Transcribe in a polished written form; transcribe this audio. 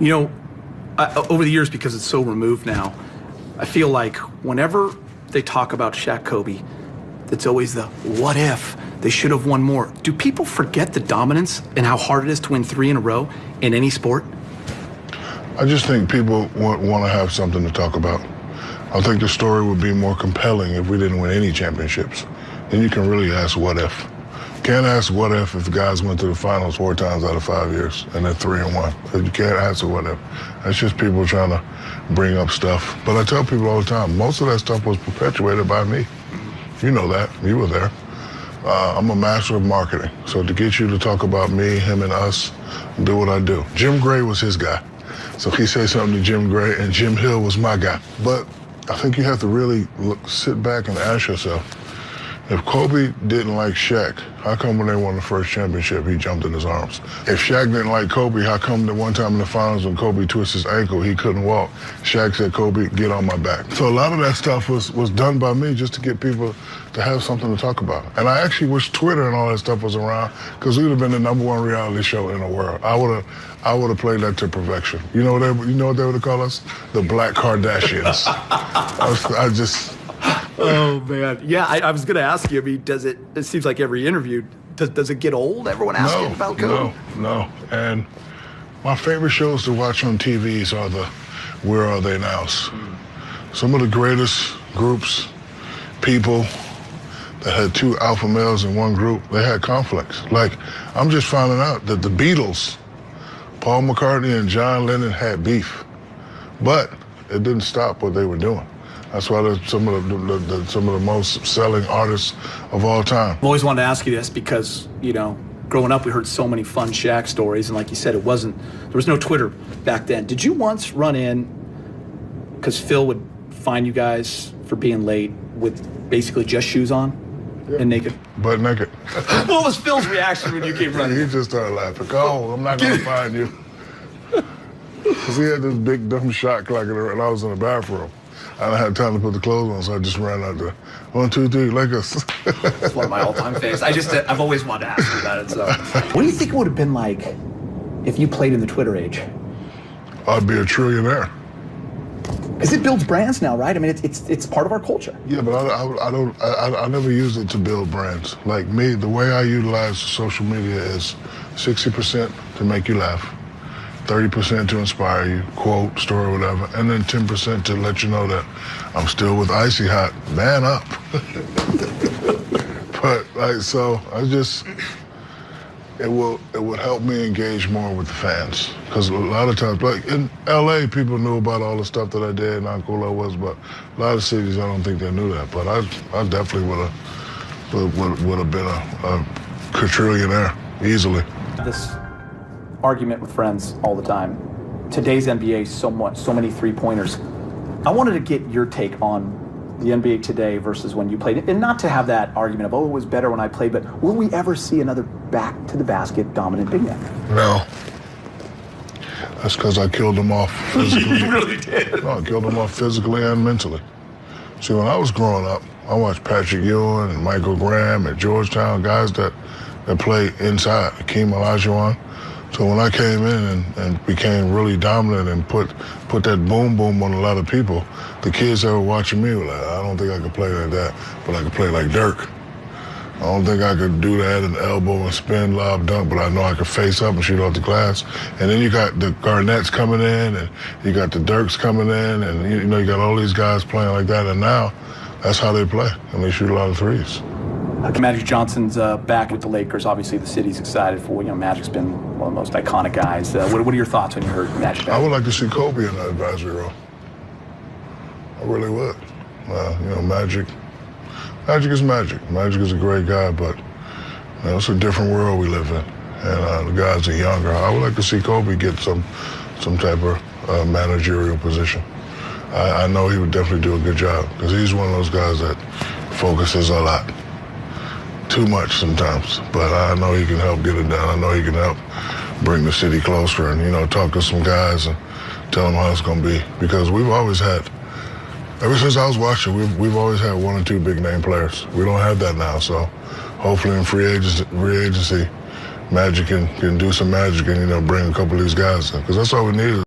You know, over the years, because it's so removed now, I feel like whenever they talk about Shaq Kobe, it's always the what if they should have won more. Do people forget the dominance and how hard it is to win 3 in a row in any sport? I just think people want to have something to talk about. I think the story would be more compelling if we didn't win any championships. Then you can really ask what if. Can't ask what if the guys went to the finals 4 times out of 5 years and they're 3-1. You can't ask a what if. That's just people trying to bring up stuff. But I tell people all the time, most of that stuff was perpetuated by me. You know that. You were there. I'm a master of marketing. So to get you to talk about me, him, and us, do what I do. Jim Gray was his guy. So he said something to Jim Gray, and Jim Hill was my guy. But I think you have to really sit back and ask yourself, if Kobe didn't like Shaq, how come when they won the first championship, he jumped in his arms? If Shaq didn't like Kobe, how come that one time in the finals when Kobe twisted his ankle, he couldn't walk? Shaq said, Kobe, get on my back. So a lot of that stuff was done by me just to get people to have something to talk about. And I actually wish Twitter and all that stuff was around, because we would have been the #1 reality show in the world. I would have played that to perfection. You know what they would have called us? The Black Kardashians. I just... Oh, man. Yeah, I was going to ask you, I mean, it seems like every interview, does it get old? Everyone asking about Kobe? No. And my favorite shows to watch on TVs are the Where Are They Nows. Some of the greatest groups, people that had 2 alpha males in one group, they had conflicts. Like, I'm just finding out that the Beatles, Paul McCartney and John Lennon had beef, but it didn't stop what they were doing. That's why they're some of the most selling artists of all time. I've always wanted to ask you this because, you know, growing up we heard so many fun Shaq stories, and like you said, there was no Twitter back then. Did you once run in, because Phil would fine you guys for being late with basically just shoes on and naked? Butt naked. What was Phil's reaction when you came running? He just started laughing. Oh, I'm not going to find you. Because he had this big dumb shot clock and I was in the bathroom. I didn't have time to put the clothes on, so I just ran out there. 1, 2, 3, Lakers. It's one of my all-time faves. I've always wanted to ask you about it. So, what do you think it would have been like if you played in the Twitter age? I'd be a trillionaire. Because it builds brands now, right? I mean, it's part of our culture. Yeah, but I never use it to build brands. Like me, the way I utilize social media is 60% to make you laugh, 30% to inspire you, quote, story, whatever, and then 10% to let you know that I'm still with Icy Hot, man up. But like, so it would help me engage more with the fans. Because a lot of times, like in LA, people knew about all the stuff that I did and how cool I was, but a lot of cities, I don't think they knew that. But I definitely would have been a quadrillionaire easily. This argument with friends all the time. Today's NBA, so many three-pointers. I wanted to get your take on the NBA today versus when you played, and not to have that argument of, oh, it was better when I played, but will we ever see another back-to-the-basket dominant big man? No. That's because I killed them off physically. You really did. No, I killed them off physically and mentally. See, when I was growing up, I watched Patrick Ewing and Michael Graham at Georgetown, guys that played inside, Hakeem Olajuwon. So when I came in and became really dominant and put that boom on a lot of people, the kids that were watching me were like, I don't think I could play like that, but I could play like Dirk. I don't think I could do that and elbow and spin, lob, dunk, but I know I could face up and shoot off the glass. And then you got the Garnetts coming in, and you got the Dirks coming in, and you got all these guys playing like that. And now that's how they play, and they shoot a lot of threes. Magic Johnson's back with the Lakers. Obviously, the city's excited for. Magic's been one of the most iconic guys. What are your thoughts when you heard Magic? I would like to see Kobe in that advisory role. I really would. Magic is Magic. Magic is a great guy, but it's a different world we live in, and the guys are younger. I would like to see Kobe get some type of managerial position. I know he would definitely do a good job because he's one of those guys that focuses a lot. Too much sometimes, but I know he can help get it done. I know he can help bring the city closer and, talk to some guys and tell them how it's going to be. Because we've always had, ever since I was watching, we've always had 1 or 2 big name players. We don't have that now, so hopefully in free agency, Magic can do some magic and, bring a couple of these guys in. Because that's all we need.